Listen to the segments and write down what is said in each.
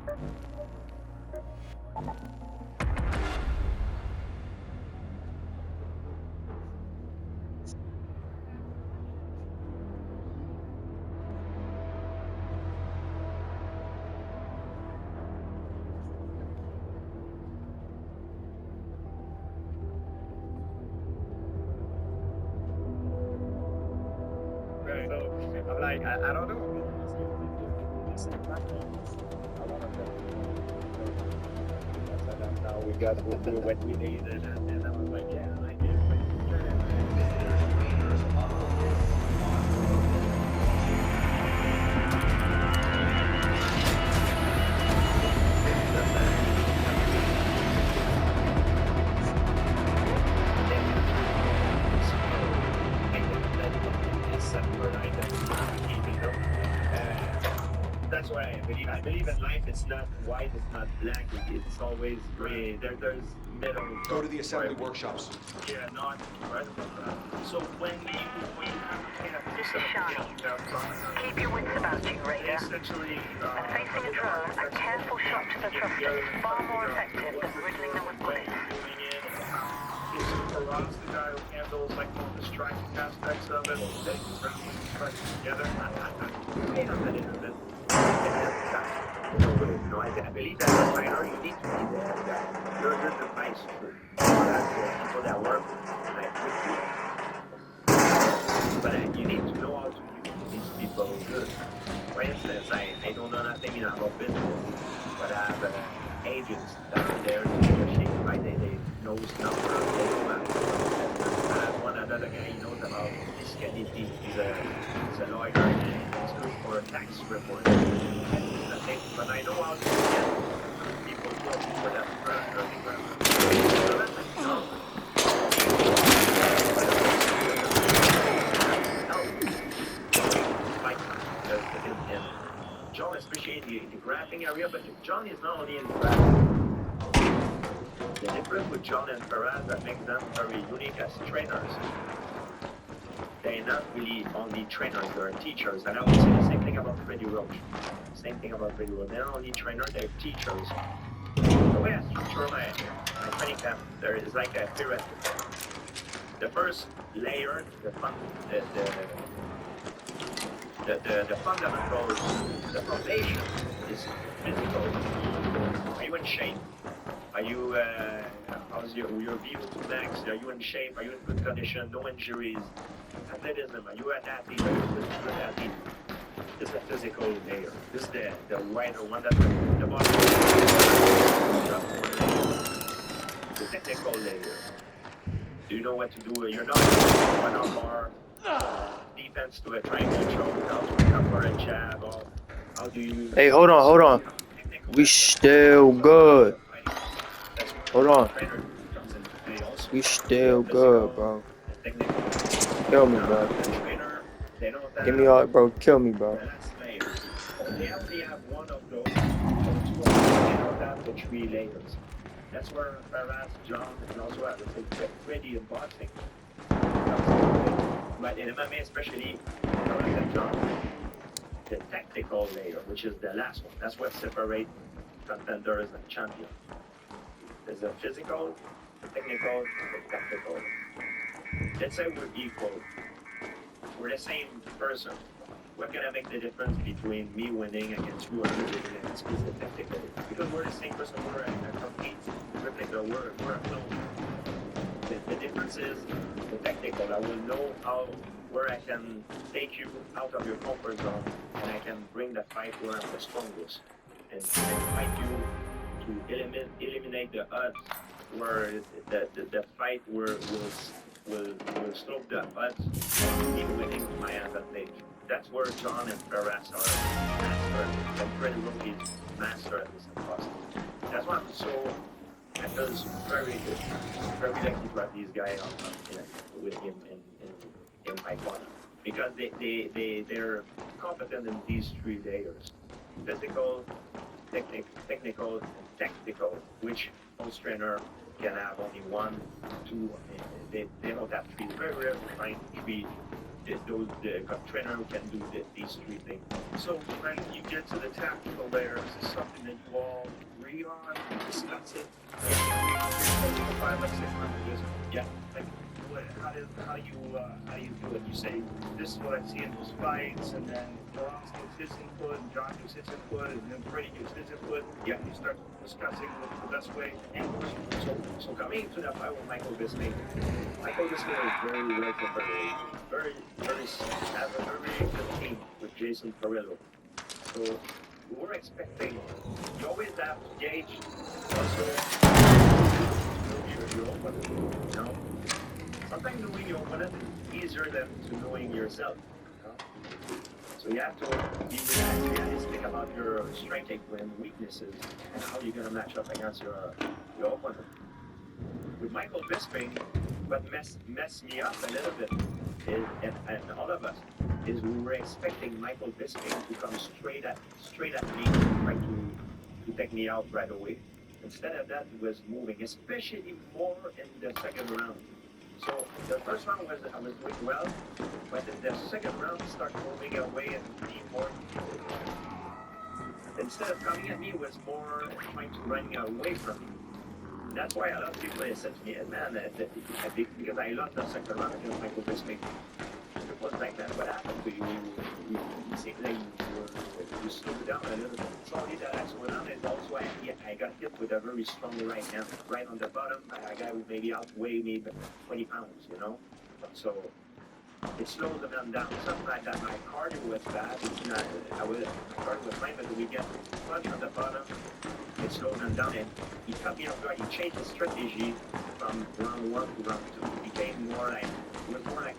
So I'm like, I don't know. Now we got what we needed, and I was like, yeah, I did. That's what I believe. I believe in life. It's not white. It's not black. It's always gray. There's middle. Go to the assembly workshops. Yeah, not right. So when you have a kind of Keep your wits about you, Raider. essentially, And facing a drone, a careful shot to the thrusters is far more effective than riddling them with bullets. For us, the guy who handles like all the striking aspects of it, they strike together. Wait a minute. No, I believe that as a trainer, you need to be there. You're the advice for people that work like with you. But you need to know how to use these people good. For instance, I don't know nothing about business, but I have agents that are there to negotiate. Right? They know stuff. They know I have one other guy he knows about fiscality. He's a lawyer and he's good for a tax report. But I know how to get people for that earning revenue. So that's like, no. John especially the graphing area, but John is not only in the graphing. The difference with John and Faraz that makes them very unique as trainers. They're not really only trainers, they're teachers. And I would say the same thing about Freddie Roach. Same thing about Freddie Roach. They're not only trainers, they're teachers. The way I structure my training camp, there is like a pyramid. The first layer, the fundamental, the foundation is physical. Are you in shape? Are you, how's your view to next? Are you in shape? Are you in good condition? No injuries? Athleticism, are you an athlete? Are you a good athlete? This is the physical layer. This is the wider one that's the bottom. The technical layer. Do you know what to do? You're not one or more defense to a triangle choke, how to recover a jab, or how do you... Hey, hold on. We still good. Hold on. We still good, bro. Kill me, bro. Give me all, bro. Kill me, bro. They only have one of those, or two of them. They don't have the three layers. That's where Faraz, John, and also I would say Freddie in boxing. But in MMA especially, Faraz and John, the tactical layer, which is the last one. That's what separates contenders and champions. There's a physical, the technical, and the tactical. Let's say we're equal. We're the same person. What can I make the difference between me winning against you and you winning against me technically? Because we're the same person, we're a complete replica, we're a clone. The difference is the technical. I will know where I can take you out of your comfort zone and I can bring the fight where I'm the strongest. And fight you to eliminate the odds where the fight will slope the odds in winning my advantage. That's where John and Faraz are master, and Freddie Roach is master at this process. That's why I'm so, I feel very lucky to have these guys with him in my corner. Because they're competent in these three layers. Physical, technical, and tactical, which most trainer can have only one, two, they don't have three. It's very rare to find three the trainer who can do these three things. So when you get to the tactical layer, is this something that you all agree on, discuss it? 5 or 6 months ago? Yeah. Like, how do you do it? You say, this is what I see in those fights, and then Ross gives his input, and John gives his input, and then Brady gives his input. Yeah. You start discussing what's the best way. And so coming to the fight with Michael Bisping is very well prepared. Very, have a very good team with Jason Perillo. So we were expecting, you always have to gauge also your opponent. You know? Sometimes knowing your opponent is easier than to knowing yourself. You know? So you have to be realistic about your strength and weaknesses and how you're going to match up against your opponent. With Michael Bisping, what messed me up a little bit is, and all of us, is we were expecting Michael Bisping to come straight at me, trying to take me out right away. Instead of that, he was moving, especially more in the second round. So the first round I was doing well, but in the second round he started moving away and being more. Instead of coming at me, it was more trying to run away from me. That's why a lot of people said to me, man, because I lost the second round against Michael Bisping. It was like that. What happened to you? You seemed like you slowed down a little bit. It's only that I slowed down, and also I got hit with a very strong right hand, right on the bottom. A guy who maybe outweighed me 20 pounds, you know? So it slowed the man down. Something like that. My cardio was bad. It's not, my cardio was fine, but we get punch on the bottom. It slowed him down, and he cut me off guard. He changed his strategy from round 1 to round 2. He became more like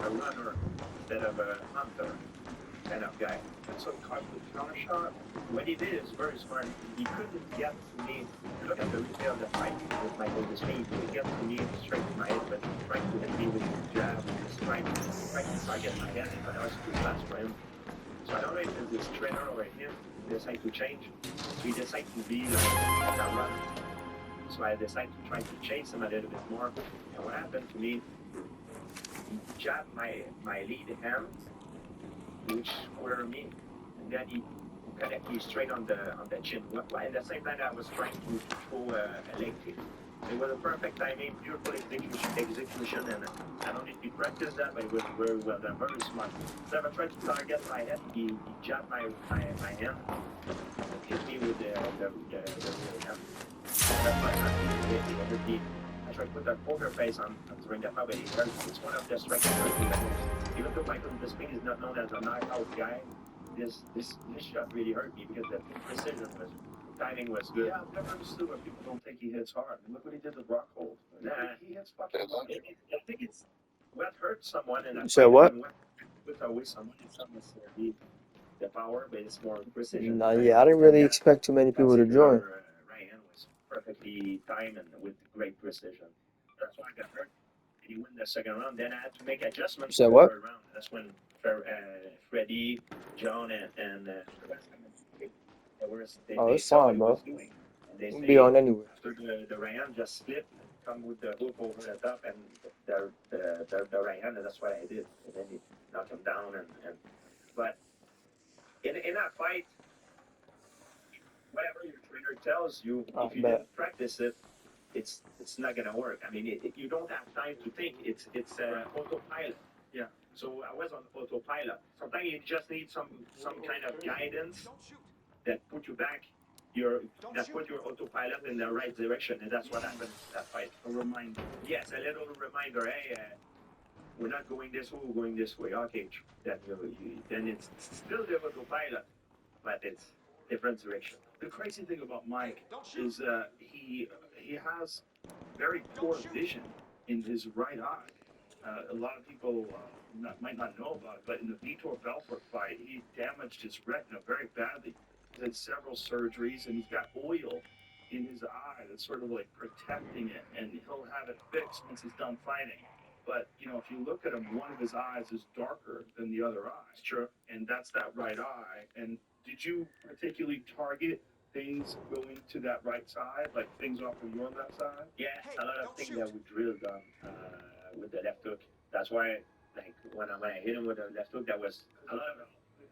a runner instead of a hunter kind of guy. And so counter shot. What he did is very smart. He couldn't get to me. Look at the replay of the fight with Michael Bisping. He couldn't get to me straight to my head, but trying to hit me with his jab, trying to target my head, but I was too fast for him. So I don't know if it's his trainer or him decide to change. So he decided to be like a runner. So I decided to try to chase him a little bit more. And what happened to me, he jabbed my lead hand, which squared me, and then he connected me straight on the chin. While at the same time I was trying to throw a leg kick. It was a perfect timing, beautiful execution, and I don't need to practice that, but it was very well done, very smart. Instead of trying to target my head, he jabbed my hand, and hit me with the hand. That's why I tried to put that poker face on during that fight, but it's one of the strikes that even though Michael Bisping is not known as a knockout guy, this shot really hurt me because the precision was, timing was good. Yeah, I've never understood why people don't think he hits hard. Look what he did with Rockhold. Nah. He hits fucking hard. I think it's what hurt someone, and I Say what? With away someone, it's not necessarily the power, but it's more precision. Nah, yeah, I didn't really expect too many people to join. Ryan was perfectly timed and with great precision. That's why I got hurt. And he won the second round. Then I had to make adjustments Say for what? the third round. That's when Freddie, John, and the rest of them, Oh, they it's saw fine, what he bro. was doing. And they We'll say, be on anyway. after the Ryan just slipped, come with the hook over the top, and the Ryan, and that's what I did. And then he knocked him down, but in that fight, whatever your trainer tells you, if you didn't practice it, it's not gonna work. I mean, you don't have time to think. It's autopilot. Yeah. So I was on autopilot. Sometimes you just need some kind of guidance Don't shoot. that put you back. Put your autopilot in the right direction, and that's what happened in that fight. A reminder. Yes, a little reminder. Hey, we're not going this way. We're going this way. Okay, then it's still the autopilot, but it's different direction. The crazy thing about Mike Don't shoot. is he has very poor vision in his right eye. A lot of people might not know about it, but in the Vitor Belfort fight, he damaged his retina very badly. He's had several surgeries, and he's got oil in his eye that's sort of like protecting it, and he'll have it fixed once he's done fighting. But, you know, if you look at him, one of his eyes is darker than the other eye. Sure. And that's that right eye. And did you particularly target things going to that right side, like things off of your left side? Yeah, Hey, a lot of don't things shoot. that we drilled on with the left hook. That's why like when I hit him with a left hook, that was A lot of them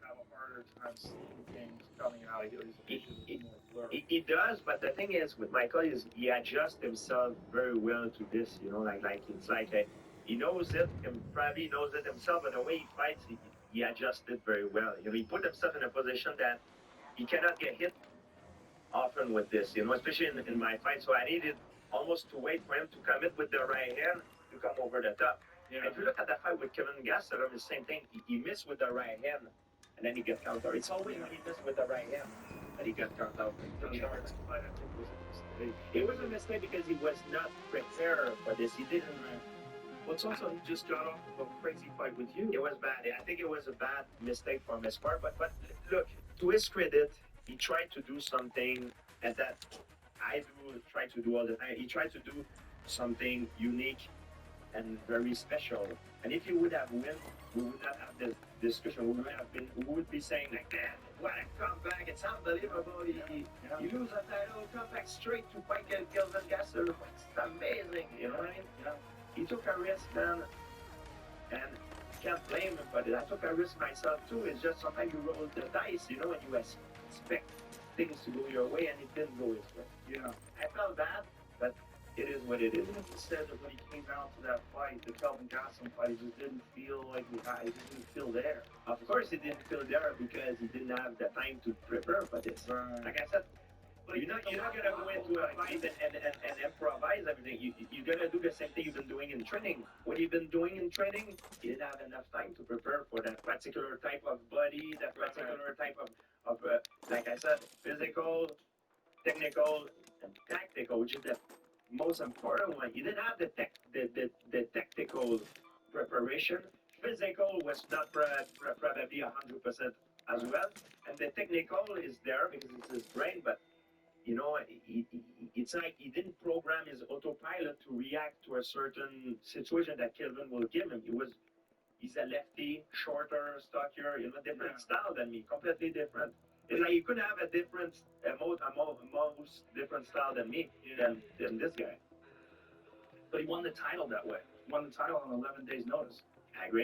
have a harder time seeing things coming out of his vision is more blurred. he does, but the thing is with Michael is he adjusts himself very well to this. You know, like it's like he knows it, and probably knows it himself. But the way he fights, he adjusts it very well. You know, he put himself in a position that he cannot get hit often with this. You know, especially in my fight. So I needed almost to wait for him to commit with the right hand to come over the top. Yeah. If you look at the fight with Kevin Gastelum, the same thing. He missed with the right hand, and then he got countered. It's always when he missed with the right hand that he got countered. The Sharks fight, I think, was a mistake. It was a mistake because he was not prepared for this. He didn't. Well, it's also he just got off of a crazy fight with you. It was bad. I think it was a bad mistake from his part. But look, to his credit, he tried to do something and that I do try to do all the time. He tried to do something unique and very special. And if he would have won, we would not have this discussion. We would be saying like, man, what a comeback! It's unbelievable. He lose a title, come back straight to fight Kelvin Gastelum. It's amazing. You know what I mean? Yeah. He took a risk, man, and can't blame him for it. I took a risk myself too. It's just sometimes you roll the dice, you know, and you expect things to go your way, and it didn't go his way. Yeah. I felt bad, but it is what it is. Even if he said that when he came down to that fight, the Kelvin Gastelum fight, he just didn't feel like he didn't feel there. Of course, he didn't feel there because he didn't have the time to prepare for this. Like I said, But you're not gonna go into a fight and improvise everything. You're gonna do the same thing you've been doing in training. What you've been doing in training, you didn't have enough time to prepare for that particular type of body, that particular type of like I said, physical, technical, and tactical, which is the most important one. You didn't have the technical preparation. Physical was not probably 100% as well, and the technical is there because it's his brain, but you know, it's like he didn't program his autopilot to react to a certain situation that Kelvin will give him. He's a lefty, shorter, stockier, you know, different style than me, completely different. It's like he could have a different, most different style than me, than this guy. But he won the title that way. He won the title on 11 days' notice. I agree.